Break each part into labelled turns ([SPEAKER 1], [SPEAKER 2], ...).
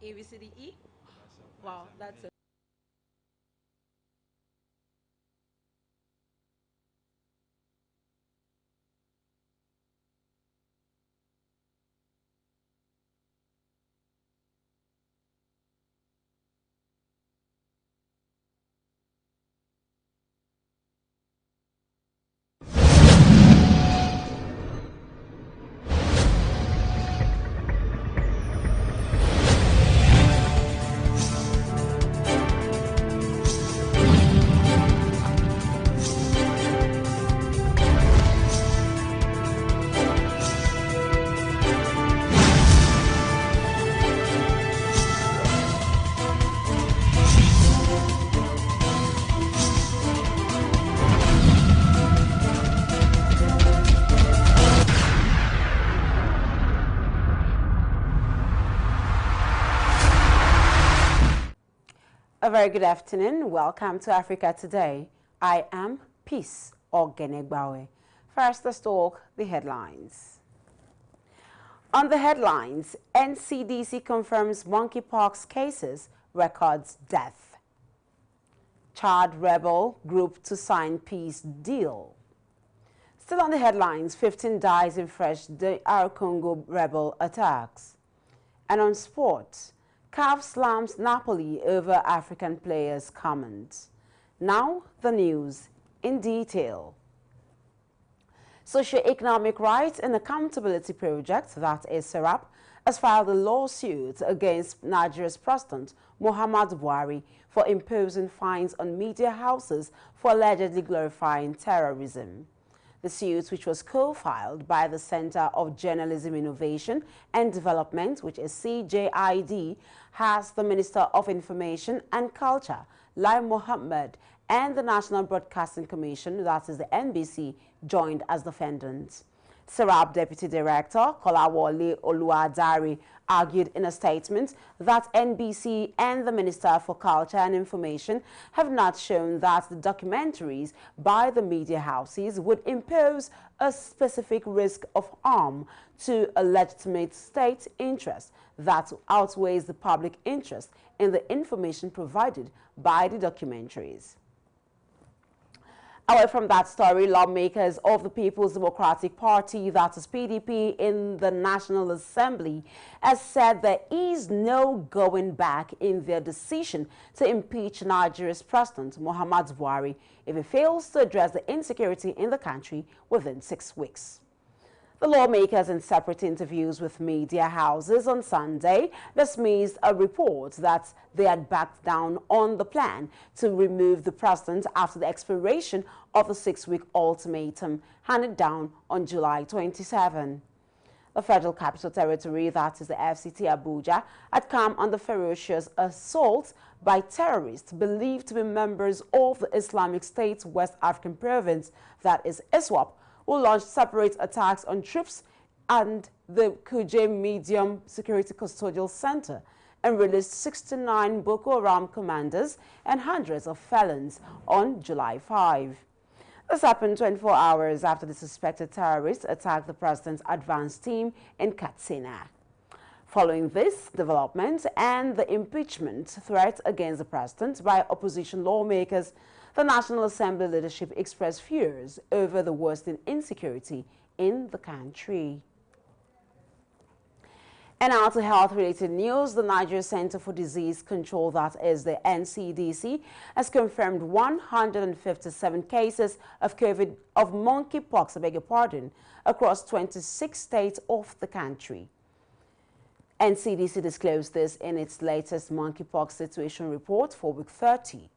[SPEAKER 1] A, B, C, D, E? Wow, that's it.
[SPEAKER 2] A very good afternoon. Welcome to Africa Today. I am Peace Ogenegbawe. First, let's talk the headlines. On the headlines, NCDC confirms monkeypox cases, records death. Chad rebel group to sign peace deal. Still on the headlines, 15 dies in fresh DR Congo rebel attacks. And on sports, CAF slams Napoli over African players' comments. Now, the news in detail. Socio-Economic Rights and Accountability Project, that is SERAP, has filed a lawsuit against Nigeria's President Muhammadu Buhari for imposing fines on media houses for allegedly glorifying terrorism. The suit, which was co-filed by the Center of Journalism Innovation and Development, which is CJID, has the Minister of Information and Culture, Lai Mohammed, and the National Broadcasting Commission, that is the NBC, joined as defendants. SERAP Deputy Director Kolawole Oluwadari argued in a statement that NBC and the Minister for Culture and Information have not shown that the documentaries by the media houses would impose a specific risk of harm to a legitimate state interest that outweighs the public interest in the information provided by the documentaries. Away from that story, lawmakers of the People's Democratic Party, that is PDP, in the National Assembly, has said there is no going back in their decision to impeach Nigeria's President Muhammadu Buhari if he fails to address the insecurity in the country within 6 weeks. The lawmakers, in separate interviews with media houses on Sunday, dismissed a report that they had backed down on the plan to remove the president after the expiration of the 6-week ultimatum handed down on July 27. The Federal Capital Territory, that is the FCT Abuja, had come under ferocious assault by terrorists believed to be members of the Islamic State's West African province, that is ISWAP, who launched separate attacks on troops and the Kuje Medium Security Custodial Center and released 69 Boko Haram commanders and hundreds of felons on July 5. This happened 24 hours after the suspected terrorists attacked the president's advance team in Katsina. Following this development and the impeachment threat against the president by opposition lawmakers, the National Assembly leadership expressed fears over the worsening insecurity in the country. And now to health-related news, the Nigeria Center for Disease Control, that is the NCDC, has confirmed 157 cases of monkeypox, across 26 states of the country. NCDC disclosed this in its latest monkeypox situation report for week 30.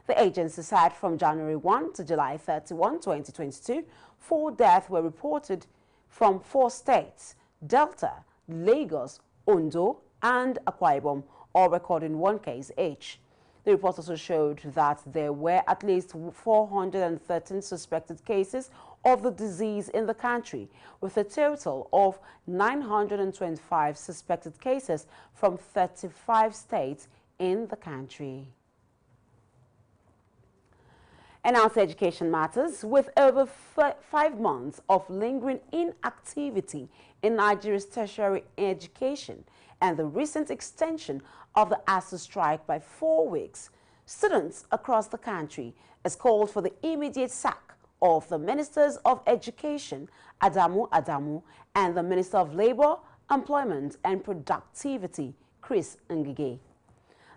[SPEAKER 2] The agency said from January 1 to July 31, 2022, 4 deaths were reported from 4 states: Delta, Lagos, Ondo, and Akwa Ibom, all recording 1 case each. The report also showed that there were at least 413 suspected cases of the disease in the country, with a total of 925 suspected cases from 35 states in the country. And now to education matters. With over 5 months of lingering inactivity in Nigeria's tertiary education, and the recent extension of the ASUU strike by 4 weeks, students across the country has called for the immediate sack of the Ministers of Education, Adamu, and the Minister of Labor, Employment and Productivity, Chris Ngige.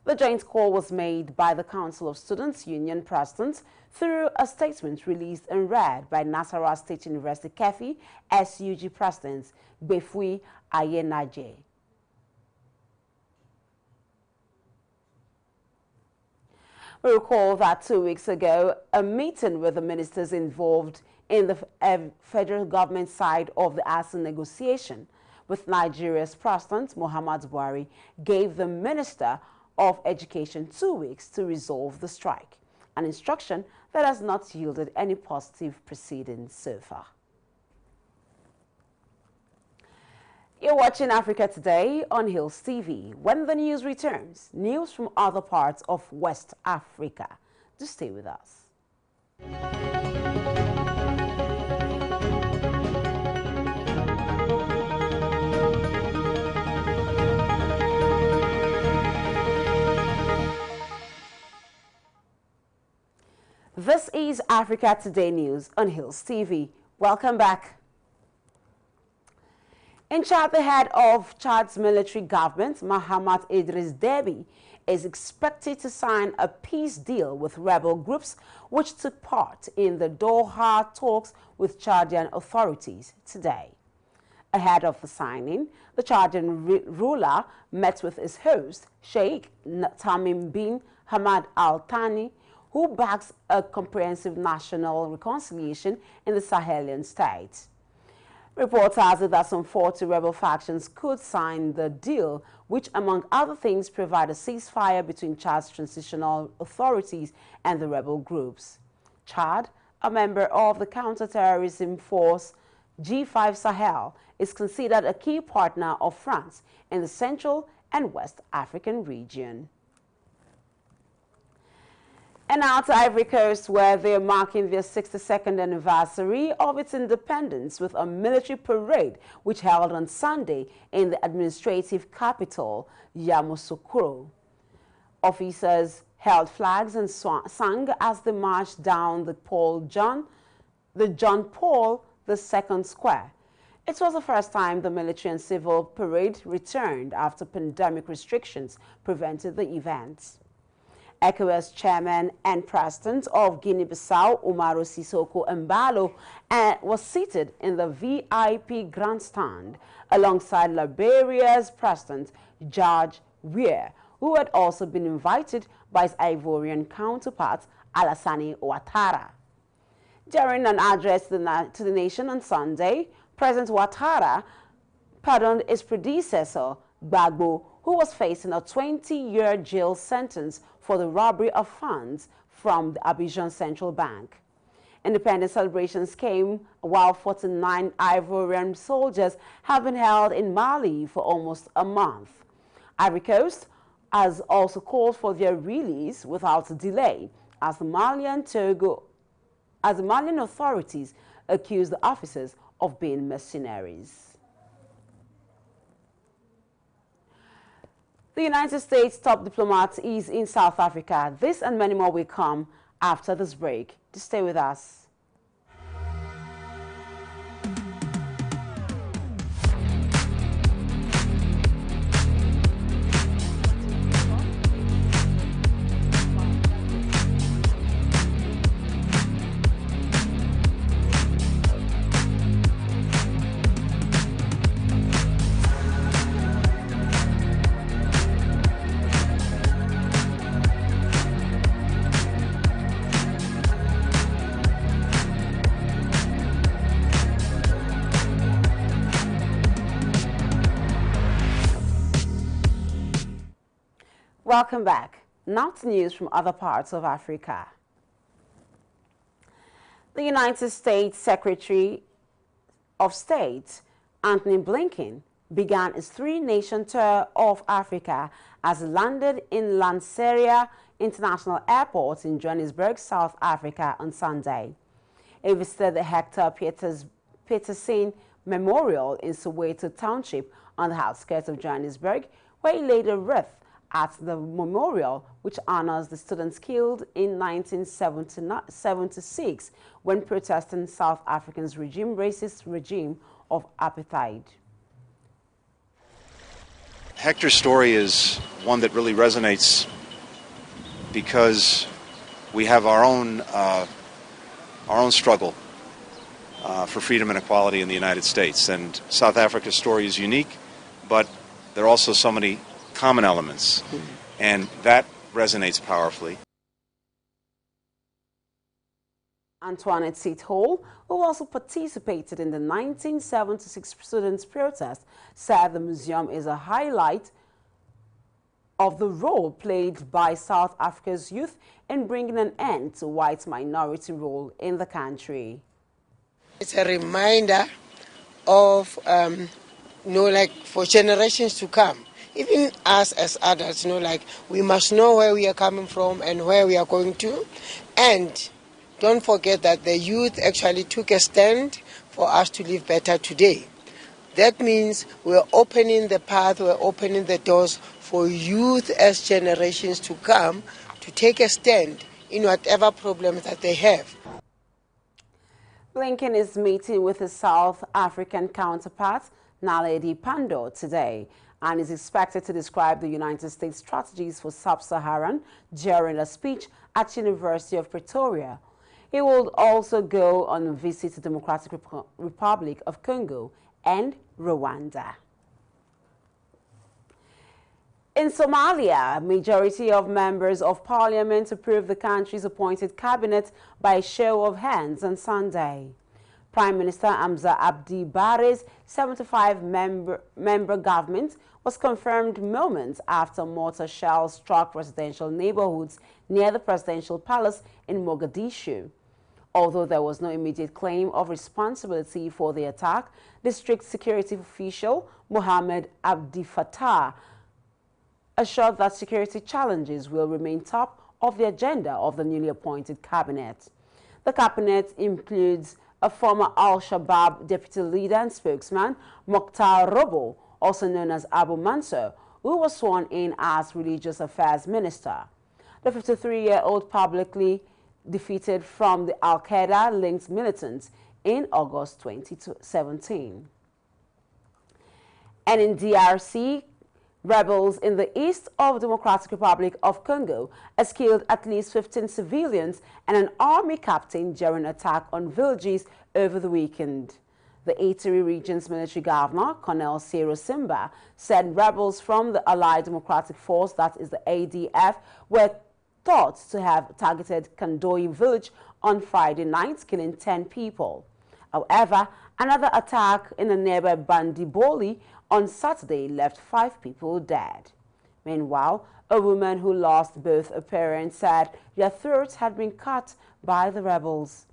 [SPEAKER 2] The joint call was made by the Council of Students Union Presidents through a statement released and read by Nasarawa State University KEFI SUG President Befui Ayenaje. We recall that 2 weeks ago, a meeting with the ministers involved in the federal government side of the ASUU negotiation with Nigeria's President Muhammad Buhari gave the Minister of Education 2 weeks to resolve the strike, an instruction that has not yielded any positive proceedings so far. You're watching Africa Today on Hills TV. When the news returns, news from other parts of West Africa. Do stay with us. This is Africa Today News on Hills TV. Welcome back. In Chad, the head of Chad's military government, Mahamat Idris Deby, is expected to sign a peace deal with rebel groups which took part in the Doha talks with Chadian authorities today. Ahead of the signing, the Chadian ruler met with his host, Sheikh Tamim bin Hamad Al Thani, who backs a comprehensive national reconciliation in the Sahelian state. Reports hazard that some 40 rebel factions could sign the deal, which, among other things, provide a ceasefire between Chad's transitional authorities and the rebel groups. Chad, a member of the counter-terrorism force G5 Sahel, is considered a key partner of France in the Central and West African region. And now to Ivory Coast, where they are marking their 62nd anniversary of its independence with a military parade which held on Sunday in the administrative capital, Yamoussoukro. Officers held flags and sang as they marched down the John Paul II Square. It was the first time the military and civil parade returned after pandemic restrictions prevented the event. ECOWAS chairman and president of Guinea-Bissau, Umaru Sissoko Embalo, was seated in the VIP grandstand alongside Liberia's president, George Weah, who had also been invited by his Ivorian counterpart, Alassane Ouattara. During an address to the nation on Sunday, President Ouattara pardoned his predecessor, Gbagbo, who was facing a 20-year jail sentence for the robbery of funds from the Abidjan Central Bank. Independence celebrations came while 49 Ivorian soldiers have been held in Mali for almost a month. Ivory Coast has also called for their release without delay as the Malian authorities accuse the officers of being mercenaries. The United States' top diplomat is in South Africa. This and many more will come after this break. Just stay with us. Welcome back. Now to news from other parts of Africa. The United States Secretary of State, Antony Blinken, began his 3-nation tour of Africa as he landed in Lanseria International Airport in Johannesburg, South Africa on Sunday. He visited the Hector Peterson Memorial in Soweto Township on the outskirts of Johannesburg, where he laid a wreath at the memorial, which honors the students killed in 1976 when protesting South Africa's racist regime of apartheid.
[SPEAKER 3] Hector's story is one that really resonates because we have our own struggle for freedom and equality in the United States. And South Africa's story is unique, but there are also so many common elements, and that resonates powerfully.
[SPEAKER 2] Antoinette Seat-Hall, who also participated in the 1976 students' protest, said the museum is a highlight of the role played by South Africa's youth in bringing an end to white minority rule in the country.
[SPEAKER 4] It's a reminder of, like for generations to come. Even us as adults, we must know where we are coming from and where we are going to. And don't forget that the youth actually took a stand for us to live better today. That means we're opening the path, we're opening the doors for youth as generations to come to take a stand in whatever problems that they have.
[SPEAKER 2] Blinken is meeting with his South African counterpart, Naledi Pandor, today, and is expected to describe the United States strategies for sub-Saharan during a speech at University of Pretoria. He will also go on a visit to the Democratic Republic of Congo and Rwanda. In Somalia, a majority of members of parliament approved the country's appointed cabinet by a show of hands on Sunday. Prime Minister Hamza Abdi Barre's 75-member government was confirmed moments after mortar shells struck residential neighborhoods near the presidential palace in Mogadishu. Although there was no immediate claim of responsibility for the attack, district security official Mohammed Abdi Fattah assured that security challenges will remain top of the agenda of the newly appointed cabinet. The cabinet includes a former Al-Shabaab deputy leader and spokesman, Mokhtar Robo, also known as Abu Mansur, who was sworn in as Religious Affairs Minister. The 53-year-old publicly defeated from the Al-Qaeda-linked militants in August 2017. And in DRC, rebels in the east of the Democratic Republic of Congo has killed at least 15 civilians and an army captain during an attack on villages over the weekend. The Ituri region's military governor, Colonel Ciro Simba, said rebels from the Allied Democratic Force, that is the ADF, were thought to have targeted Kandoyi village on Friday night, killing 10 people. However, another attack in the nearby Bandiboli on Saturday left 5 people dead. Meanwhile, a woman who lost both her parents said their throats had been cut by the rebels.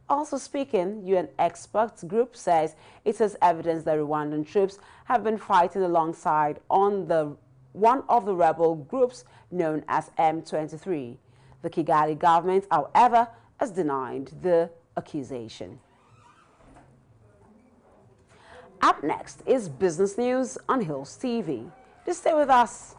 [SPEAKER 2] Also speaking, UN experts group says it has evidence that Rwandan troops have been fighting alongside on one of the rebel groups known as M23. The Kigali government, however, has denied the accusation. Up next is business news on Hills TV. Just stay with us.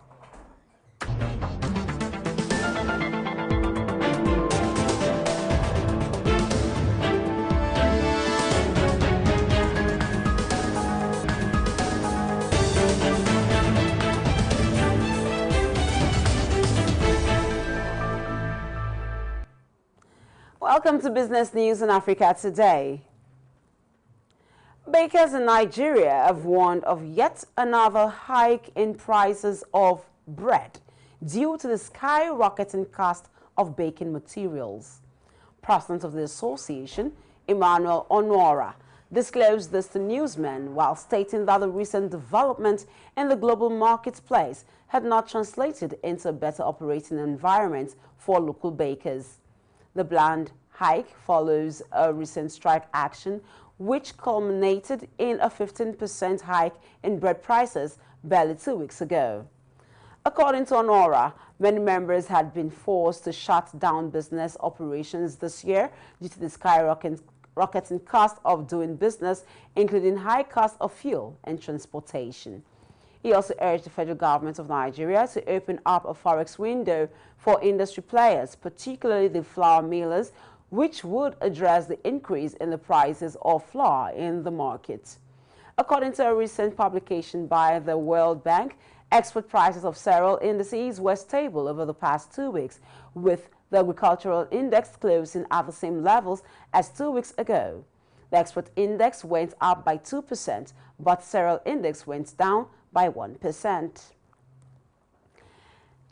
[SPEAKER 2] Welcome to Business News in Africa Today. Bakers in Nigeria have warned of yet another hike in prices of bread due to the skyrocketing cost of baking materials. President of the association, Emmanuel Onora, disclosed this to newsmen while stating that the recent development in the global marketplace had not translated into a better operating environment for local bakers. The bland hike follows a recent strike action which culminated in a 15% hike in bread prices barely 2 weeks ago. According to Onora, many members had been forced to shut down business operations this year due to the skyrocketing rocketing cost of doing business, including high cost of fuel and transportation. He also urged the federal government of Nigeria to open up a forex window for industry players, particularly the flour millers, which would address the increase in the prices of flour in the market. According to a recent publication by the World Bank, export prices of cereal indices were stable over the past 2 weeks, with the agricultural index closing at the same levels as 2 weeks ago. The export index went up by 2%, but cereal index went down by 1%.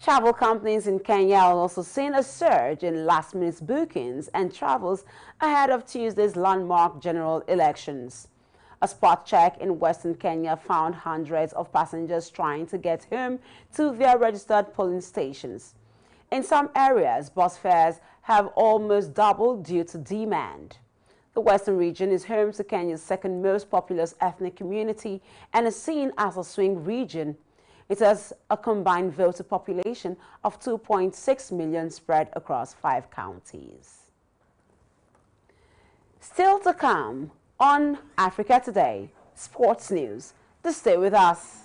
[SPEAKER 2] Travel companies in Kenya are also seeing a surge in last-minute bookings and travels ahead of Tuesday's landmark general elections. A spot check in Western Kenya found hundreds of passengers trying to get home to their registered polling stations. In some areas, bus fares have almost doubled due to demand. The Western region is home to Kenya's second most populous ethnic community and is seen as a swing region. It has a combined voter population of 2.6 million spread across 5 counties. Still to come on Africa Today, sports news. To stay with us.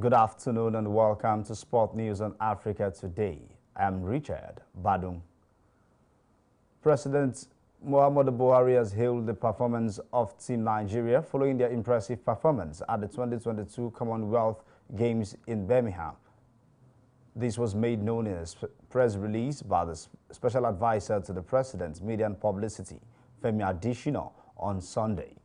[SPEAKER 5] Good afternoon and welcome to Sport News on Africa Today. I'm Richard Badung. President Muhammadu Buhari has hailed the performance of Team Nigeria following their impressive performance at the 2022 Commonwealth Games in Birmingham. This was made known in a press release by the Special Advisor to the President's Media and Publicity, Femi Adesina, on Sunday.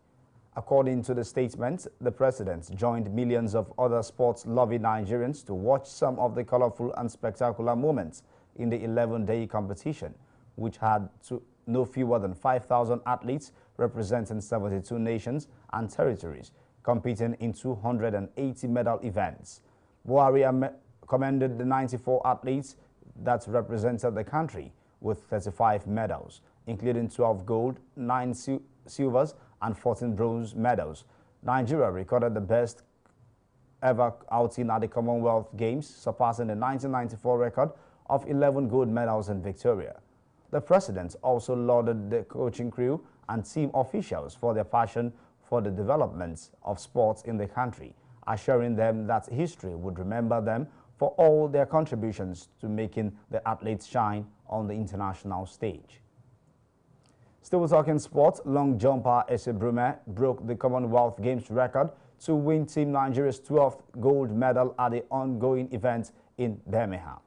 [SPEAKER 5] According to the statement, the President joined millions of other sports-loving Nigerians to watch some of the colorful and spectacular moments in the 11-day competition, which had no fewer than 5,000 athletes representing 72 nations and territories, competing in 280 medal events. Buhari commended the 94 athletes that represented the country with 35 medals, including 12 gold, 9 silvers, and 14 bronze medals. Nigeria recorded the best ever outing at the Commonwealth Games, surpassing the 1994 record of 11 gold medals in Victoria. The President also lauded the coaching crew and team officials for their passion for the development of sports in the country, assuring them that history would remember them for all their contributions to making the athletes shine on the international stage. Still talking sports, long jumper Ese Brume broke the Commonwealth Games record to win Team Nigeria's 12th gold medal at the ongoing event in Birmingham.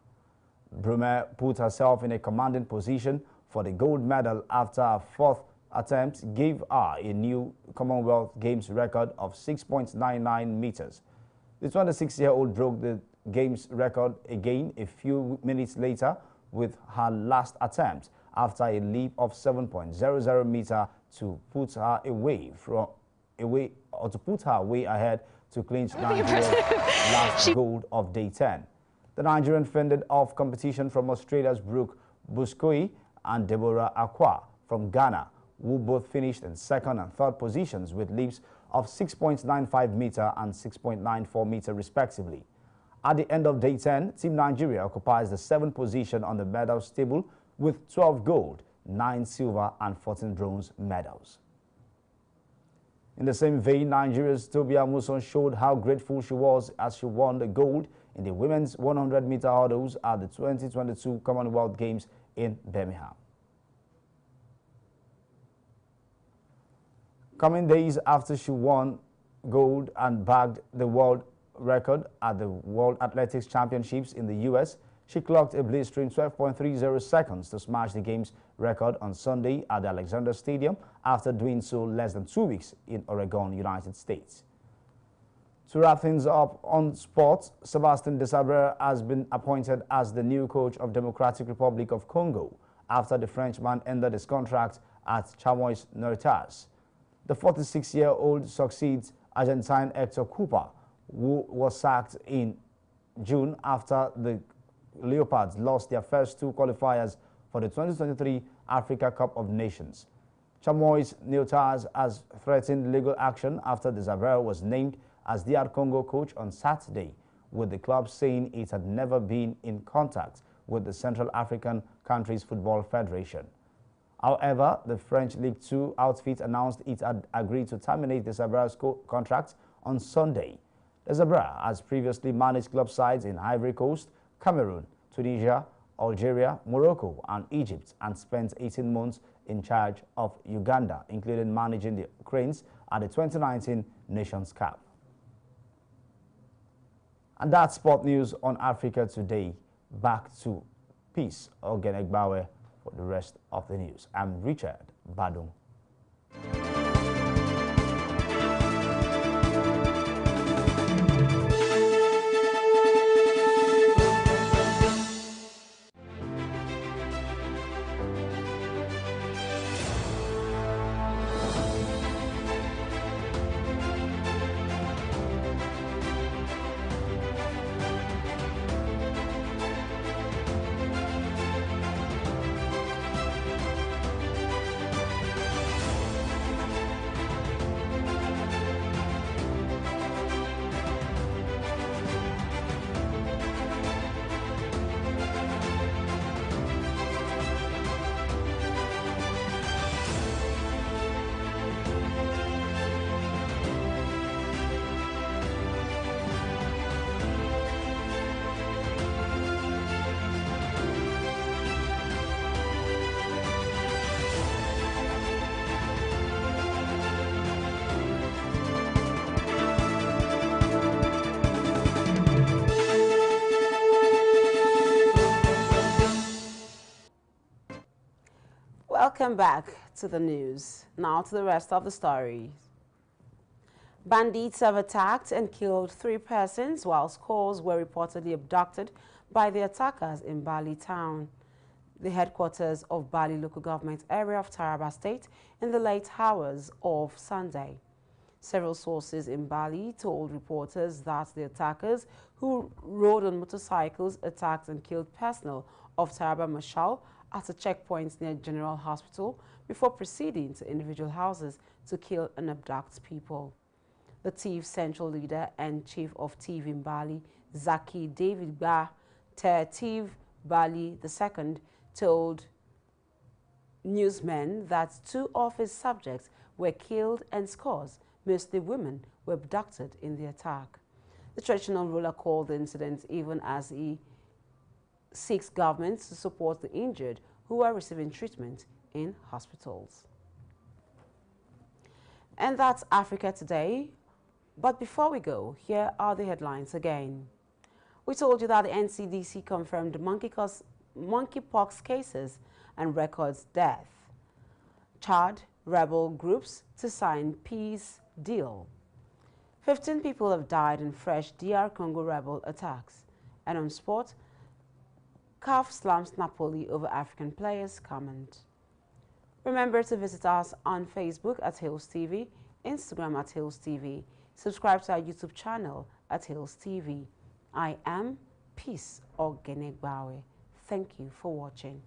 [SPEAKER 5] Brume put herself in a commanding position for the gold medal after her 4th attempt gave her a new Commonwealth Games record of 6.99 meters. The 26-year-old broke the Games record again a few minutes later with her last attempt, after a leap of 7.00 meter to put her way ahead to clinch Nigeria's last gold of day 10. The Nigerian fended off competition from Australia's Brooke Buskoi and Deborah Akwa from Ghana, who both finished in 2nd and 3rd positions with leaps of 6.95 meter and 6.94 meter respectively. At the end of day 10, Team Nigeria occupies the 7th position on the medals table with 12 gold, 9 silver and 14 bronze medals. In the same vein, Nigeria's Tobias Amusan showed how grateful she was as she won the gold in the women's 100-meter hurdles at the 2022 Commonwealth Games in Birmingham. Coming days after she won gold and bagged the world record at the World Athletics Championships in the U.S., she clocked a blistering 12.30 seconds to smash the game's record on Sunday at the Alexander Stadium after doing so less than 2 weeks in Oregon, United States. To wrap things up on sports, Sebastien Desabre has been appointed as the new coach of Democratic Republic of Congo after the Frenchman ended his contract at Chamois Niortaz. The 46-year-old succeeds Argentine Hector Cooper, who was sacked in June after the Leopards lost their first 2 qualifiers for the 2023 Africa Cup of Nations. Chamois Niortaz has threatened legal action after Desabre was named as DR Congo coach on Saturday, with the club saying it had never been in contact with the Central African Countries Football Federation. However, the French League 2 outfit announced it had agreed to terminate Desabre's contract on Sunday. Desabre has previously managed club sides in Ivory Coast, Cameroon, Tunisia, Algeria, Morocco and Egypt, and spent 18 months in charge of Uganda, including managing the Cranes at the 2019 Nations Cup. And that's sport news on Africa Today. Back to Peace Ogenegbawe for the rest of the news. I'm Richard Badung.
[SPEAKER 2] Welcome back to the news. Now to the rest of the stories. Bandits have attacked and killed 3 persons while scores were reportedly abducted by the attackers in Bali town, the headquarters of Bali local government area of Taraba State, in the late hours of Sunday. Several sources in Bali told reporters that the attackers, who rode on motorcycles, attacked and killed personnel of Taraba Marshal at a checkpoint near General Hospital before proceeding to individual houses to kill and abduct people. The TIV central leader and chief of TIV in Bali, Zaki David Ba TIV Bali II, told newsmen that 2 of his subjects were killed and scores, mostly women, were abducted in the attack. The traditional ruler called the incident even as he seeks governments to support the injured who are receiving treatment in hospitals. And that's Africa Today. But before we go, here are the headlines again. We told you that the NCDC confirmed monkeypox cases and records death. Chad rebel groups to sign peace deal. 15 people have died in fresh DR Congo rebel attacks. And on sport, CAF slams Napoli over African players comment. Remember to visit us on Facebook at Hills TV, Instagram at Hills TV. Subscribe to our YouTube channel at Hills TV. I am Peace Ogenegbawe. Thank you for watching.